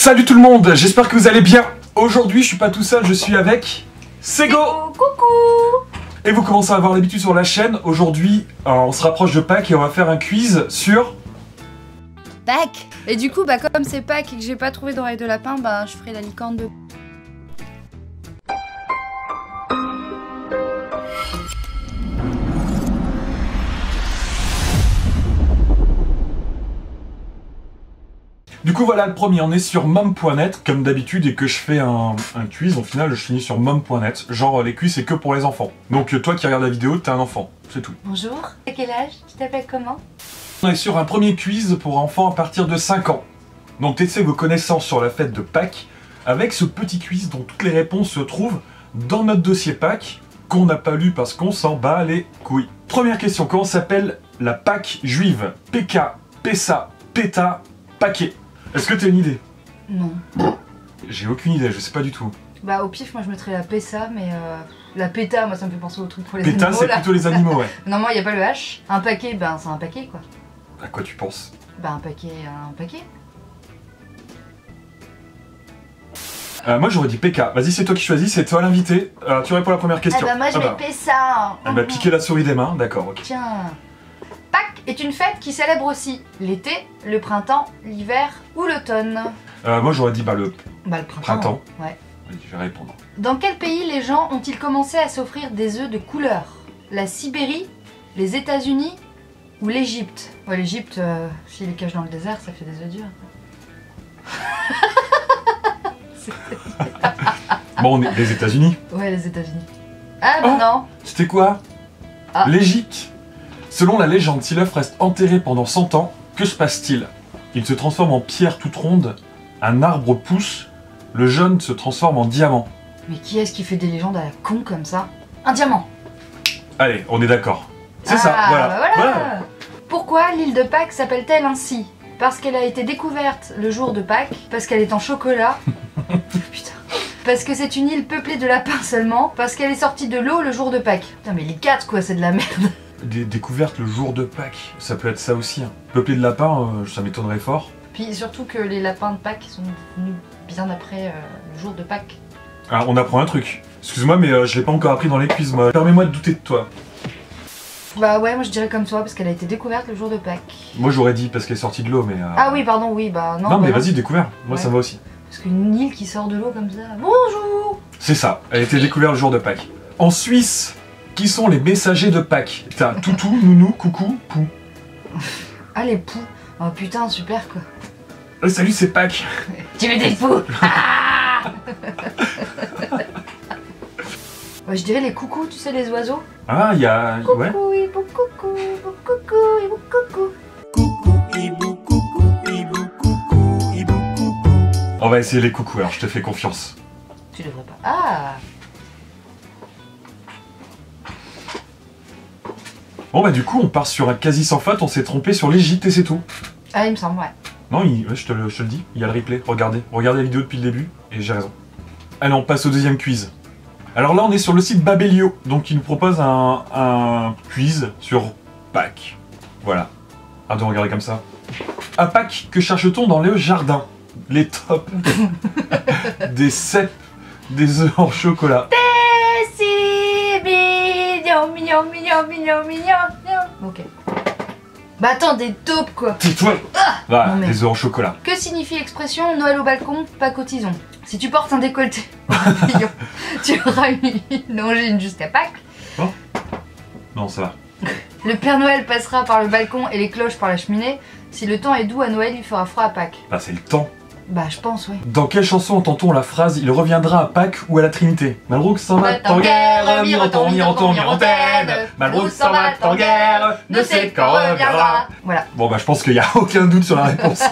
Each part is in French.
Salut tout le monde, j'espère que vous allez bien. Aujourd'hui, je suis pas tout seul, je suis avec Sego. Coucou. Et vous commencez à avoir l'habitude sur la chaîne. Aujourd'hui, on se rapproche de Pâques et on va faire un quiz sur... Pâques. Et du coup, comme c'est Pâques et que j'ai pas trouvé d'oreille de lapin, je ferai la licorne de... Du coup voilà le premier, on est sur mom.net comme d'habitude et que je fais un quiz, au final je finis sur mom.net, genre les quiz c'est que pour les enfants. Donc toi qui regardes la vidéo, t'es un enfant, c'est tout. Bonjour, à quel âge? Tu t'appelles comment? On est sur un premier quiz pour enfants à partir de 5 ans. Donc testez vos connaissances sur la fête de Pâques avec ce petit quiz dont toutes les réponses se trouvent dans notre dossier Pâques qu'on n'a pas lu parce qu'on s'en bat les couilles. Première question, comment s'appelle la Pâques juive? Peka, Pessa, Peta, Paquet. Est-ce que t'as une idée? Non. J'ai aucune idée, je sais pas du tout. Au pif, moi je mettrais la Pessa, mais la Péta, moi ça me fait penser au truc pour les Péta, animaux. c'est plutôt les animaux, ouais. Normalement, il n'y a pas le H. Un paquet, c'est un paquet quoi. À quoi tu penses? Un paquet, un paquet. Moi j'aurais dit PK. Vas-y, c'est toi qui choisis, c'est toi l'invité. Tu réponds à la première question. Moi je mets Pessa. Piquer la souris des mains, d'accord, ok. Tiens. Pâques est une fête qui célèbre aussi l'été, le printemps, l'hiver ou l'automne. Moi j'aurais dit le printemps. Ouais. Oui, je vais répondre. Dans quel pays les gens ont-ils commencé à s'offrir des œufs de couleur? La Sibérie, les États-Unis ou l'Égypte? Ouais, l'Égypte, s'il les cache dans le désert, ça fait des œufs durs. Bon, on est les États-Unis. Ouais, les États-Unis. Ah non. C'était quoi? L'Égypte. Selon la légende, si l'œuf reste enterré pendant 100 ans, que se passe-t-il? Il se transforme en pierre toute ronde, un arbre pousse, le jaune se transforme en diamant. Mais qui est-ce qui fait des légendes à la con comme ça? Un diamant. Allez, on est d'accord. C'est ça, voilà. Voilà. Pourquoi l'île de Pâques s'appelle-t-elle ainsi? Parce qu'elle a été découverte le jour de Pâques, parce qu'elle est en chocolat. Putain. Parce que c'est une île peuplée de lapins seulement, parce qu'elle est sortie de l'eau le jour de Pâques. Putain mais les quatre quoi, c'est de la merde. Des découvertes le jour de Pâques, ça peut être ça aussi. Hein. Peuplé de lapins, ça m'étonnerait fort. Puis surtout que les lapins de Pâques sont venus bien après le jour de Pâques. Ah, on apprend un truc. Excuse-moi, mais je l'ai pas encore appris dans les quiz, moi. Permets-moi de douter de toi. Ouais, moi je dirais comme toi, parce qu'elle a été découverte le jour de Pâques. Moi j'aurais dit parce qu'elle est sortie de l'eau, mais... Ah oui, pardon, oui, non. Non, mais vas-y, découvert. Moi ça me va aussi. Parce qu'une île qui sort de l'eau comme ça... Bonjour. C'est ça, elle a été découverte le jour de Pâques. En Suisse, qui sont les messagers de Pâques? T'as toutou, nounou, coucou, pou. Ah, les poux. Oh putain, super quoi. Salut, c'est Pâques. Tu veux des poux? Ouais, je dirais les coucous, tu sais, les oiseaux. Ah, il y a... Coucou, ouais. hibou, coucou, hibou, coucou, hibou, coucou. Coucou, hibou, coucou, hibou, coucou, hibou, coucou. On va essayer les coucous, alors je te fais confiance. Tu devrais pas. Ah. Bon du coup, on part sur un quasi sans faute, on s'est trompé sur l'Égypte et c'est tout. Ah, il me semble, ouais. Non, ouais, je te le dis, il y a le replay, regardez la vidéo depuis le début, et j'ai raison. Allez, on passe au deuxième quiz. Alors là, on est sur le site Babelio, donc il nous propose un quiz sur Pâques. Voilà. Ah, de regarder comme ça. À Pâques, que cherche-t-on dans le jardin? Les tops. Des cèpes, des œufs en chocolat. Si mignon, mignon, mignon, mignon, mignon. Ok. Attends, des taupes quoi. Tais-toi. Voilà, non, mais... des œufs en chocolat. Que signifie l'expression Noël au balcon, pas cotisons? Si tu portes un décolleté au papillon, tu auras une longine jusqu'à Pâques. Oh. Non, ça va. Le Père Noël passera par le balcon et les cloches par la cheminée. Si le temps est doux à Noël, il fera froid à Pâques. C'est le temps. Je pense, oui. Dans quelle chanson entend-on la phrase « Il reviendra à Pâques ou à la Trinité » Malbrook s'en va en guerre, miroton, miroton, mirontaine. Malbrook s'en va en guerre, ne sait quand reviendra. Voilà. Bon je pense qu'il n'y a aucun doute sur la réponse.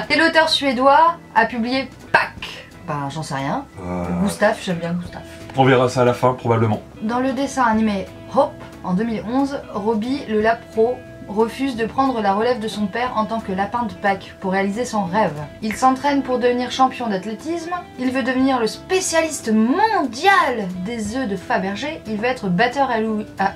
Quel auteur suédois a publié Pâques? J'en sais rien. Gustave, j'aime bien Gustave. On verra ça à la fin, probablement. Dans le dessin animé Hope, en 2011, Robbie le Lapro refuse de prendre la relève de son père en tant que lapin de Pâques pour réaliser son rêve. Il s'entraîne pour devenir champion d'athlétisme, il veut devenir le spécialiste mondial des œufs de Fabergé, il veut être batteur à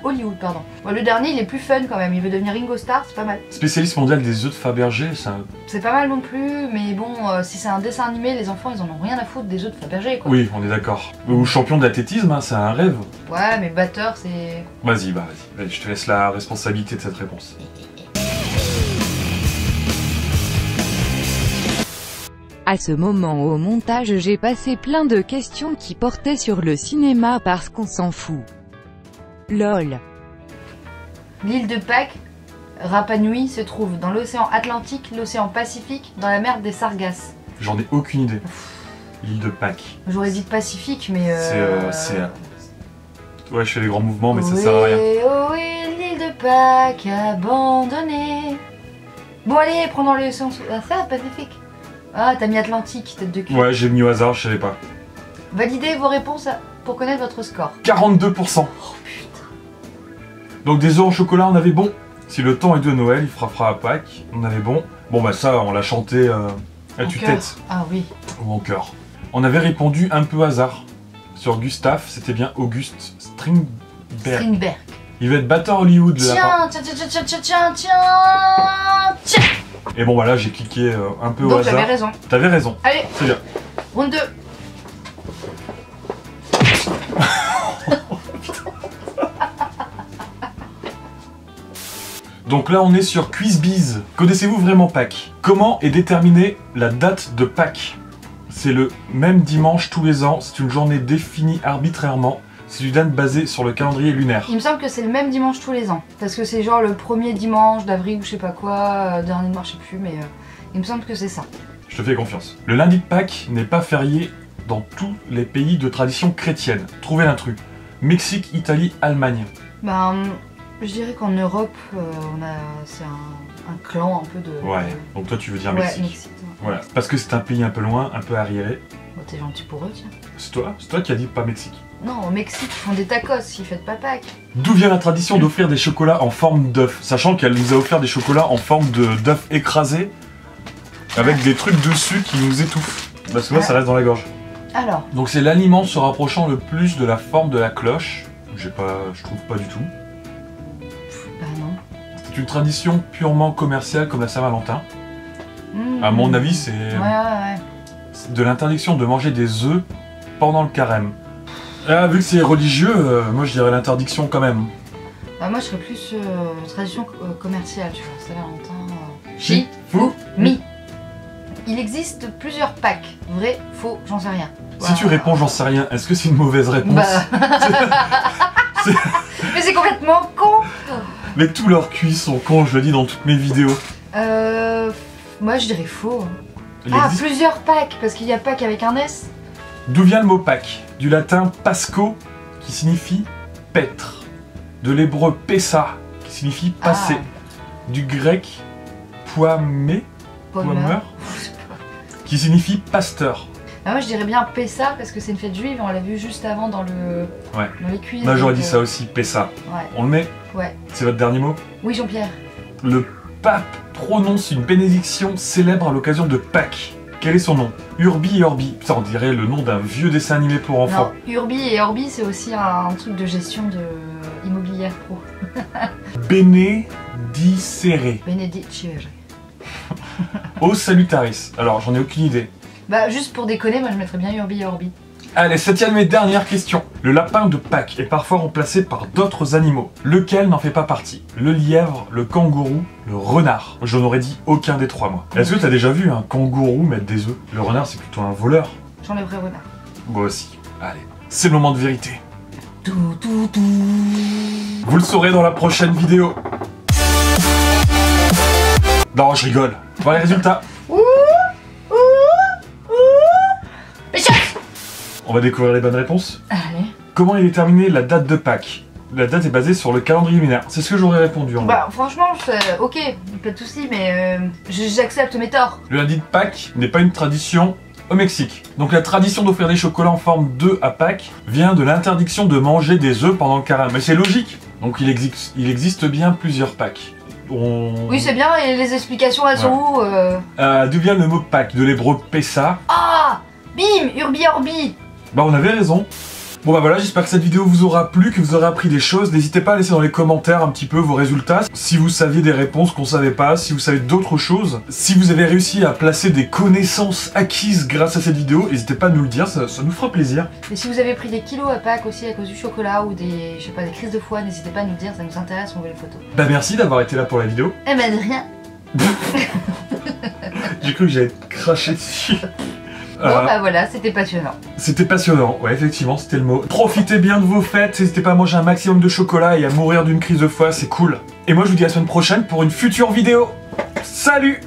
Hollywood. Bon, le dernier il est plus fun quand même, il veut devenir Ringo Starr, c'est pas mal. Spécialiste mondial des œufs de Fabergé, ça... C'est pas mal non plus, mais bon, si c'est un dessin animé, les enfants ils en ont rien à foutre des œufs de Fabergé quoi. Oui, on est d'accord. Ou champion d'athlétisme, hein, c'est un rêve. Ouais, mais batteur c'est... Vas-y, vas-y, je te laisse la responsabilité de cette réponse. À ce moment au montage j'ai passé plein de questions qui portaient sur le cinéma parce qu'on s'en fout. LOL. L'île de Pâques, Rapa Nui, se trouve dans l'océan Atlantique, l'océan Pacifique, dans la mer des Sargasses. J'en ai aucune idée. L'île de Pâques. J'aurais dit Pacifique, mais Ouais, je fais des grands mouvements, mais ça sert à rien. Oh oui, l'île de Pâques abandonnée. Bon allez, prenons l'océan... Ah ça, Pacifique. Ah, t'as mis Atlantique, tête de cul. Ouais, j'ai mis au hasard, je savais pas. Validez vos réponses pour connaître votre score. 42%. Oh putain. Donc des œufs en chocolat, on avait bon. Si le temps est de Noël, il fera à Pâques, on avait bon. Bon bah ça, on l'a chanté à tue-tête. Ah oui. Ou en chœur. On avait répondu un peu hasard. Sur Gustave, c'était bien Auguste Strindberg. Strindberg. Il va être batteur Hollywood, le lapin. Tiens. Et bon, voilà, j'ai cliqué un peu au Donc hasard. j'avais raison. T'avais raison. Allez, C'est bien. round 2. Donc là, on est sur QuizBiz. Connaissez-vous vraiment Pâques? Comment est déterminée la date de Pâques? C'est le même dimanche tous les ans. C'est une journée définie arbitrairement. C'est une date basée sur le calendrier lunaire. Il me semble que c'est le même dimanche tous les ans. Parce que c'est genre le premier dimanche d'avril ou je sais pas quoi, dernier de mars, je sais plus, mais il me semble que c'est ça. Je te fais confiance. Le lundi de Pâques n'est pas férié dans tous les pays de tradition chrétienne. Trouvez l'intrus. Mexique, Italie, Allemagne. Ben, je dirais qu'en Europe, c'est un clan un peu de... Ouais, donc toi tu veux dire Ouais, Mexique. Mexique. Ouais. Voilà, parce que c'est un pays un peu loin, un peu arriéré. Bon, t'es gentil pour eux, tiens. C'est toi qui as dit pas Mexique. Non, au Mexique, ils font des tacos, ils fêtent pas Pâques. D'où vient la tradition d'offrir des chocolats en forme d'œuf? Sachant qu'elle nous a offert des chocolats en forme d'œuf écrasé, avec des trucs dessus qui nous étouffent. Parce que moi, ça reste dans la gorge. Alors, Donc c'est l'aliment se rapprochant le plus de la forme de la cloche. Je trouve pas du tout. bah non. C'est une tradition purement commerciale comme la Saint-Valentin. Mmh. À mon avis, c'est Ouais. de l'interdiction de manger des œufs pendant le carême. Ah, vu que c'est religieux, moi je dirais l'interdiction quand même. Bah moi, je serais plus tradition commerciale, tu vois, Saint-Valentin. Chi, fou, mi. Il existe plusieurs Pâques. Vrai, faux, j'en sais rien. Si tu réponds j'en sais rien, est-ce que c'est une mauvaise réponse? Bah... Mais c'est complètement con. Mais tous leurs cuits sont cons, je le dis dans toutes mes vidéos. Moi je dirais faux. Il Ah, existe- plusieurs Pâques, parce qu'il y a Pâques avec un S. D'où vient le mot Pâques? Du latin pasco, qui signifie paître. De l'hébreu pessa, qui signifie passer. Du grec poimé, Palmer. qui signifie pasteur. Bah moi je dirais bien Pessa, parce que c'est une fête juive, on l'a vu juste avant dans Ouais. dans les cuisines. Moi j'aurais dit ça aussi, pessa. Ouais. On le met? Ouais. C'est votre dernier mot? Oui, Jean-Pierre. Le pape prononce une bénédiction célèbre à l'occasion de Pâques. Quel est son nom? Urbi et Orbi. Ça, on dirait le nom d'un vieux dessin animé pour enfants. Non, Urbi et Orbi, c'est aussi un truc de gestion de immobilière pro. Benedicere. Benedicere. O salutaris. Alors, j'en ai aucune idée. Bah juste pour déconner, moi je mettrais bien Urbi et Orbi. Allez, septième et dernière question. Le lapin de Pâques est parfois remplacé par d'autres animaux. Lequel n'en fait pas partie? Le lièvre, le kangourou, le renard. J'en aurais dit aucun des trois, moi. Est-ce que t'as déjà vu un kangourou mettre des œufs? Le renard, c'est plutôt un voleur. J'enlèverais renard. Moi aussi. Allez, c'est le moment de vérité. Tout, tout, tout. Vous le saurez dans la prochaine vidéo. Non, je rigole. Voilà les résultats. On va découvrir les bonnes réponses. Allez. Comment est déterminée la date de Pâques? La date est basée sur le calendrier lunaire. C'est ce que j'aurais répondu en vrai. Bah franchement, ok, pas de soucis, mais j'accepte mes torts. Le lundi de Pâques n'est pas une tradition au Mexique. Donc la tradition d'offrir des chocolats en forme d'œufs à Pâques vient de l'interdiction de manger des œufs pendant le carême. Mais c'est logique. Donc il existe bien plusieurs Pâques. Oui, c'est bien, et les explications, elles sont où D'où vient le mot Pâques? De l'hébreu Pessa. Ah, bim, Urbi Orbi. Bah on avait raison. Bon bah voilà, j'espère que cette vidéo vous aura plu, que vous aurez appris des choses. N'hésitez pas à laisser dans les commentaires un petit peu vos résultats. Si vous saviez des réponses qu'on savait pas, si vous savez d'autres choses, si vous avez réussi à placer des connaissances acquises grâce à cette vidéo, n'hésitez pas à nous le dire, ça nous fera plaisir. Et si vous avez pris des kilos à Pâques aussi à cause du chocolat ou des, je sais pas, des crises de foie, n'hésitez pas à nous dire, ça nous intéresse, on veut les photos. Bah merci d'avoir été là pour la vidéo. Eh ben de rien. J'ai cru que j'allais te cracher dessus. Bon bah voilà, c'était passionnant. C'était passionnant, ouais effectivement c'était le mot. Profitez bien de vos fêtes, n'hésitez pas à manger un maximum de chocolat et à mourir d'une crise de foie, c'est cool. Et moi je vous dis à la semaine prochaine pour une future vidéo. Salut!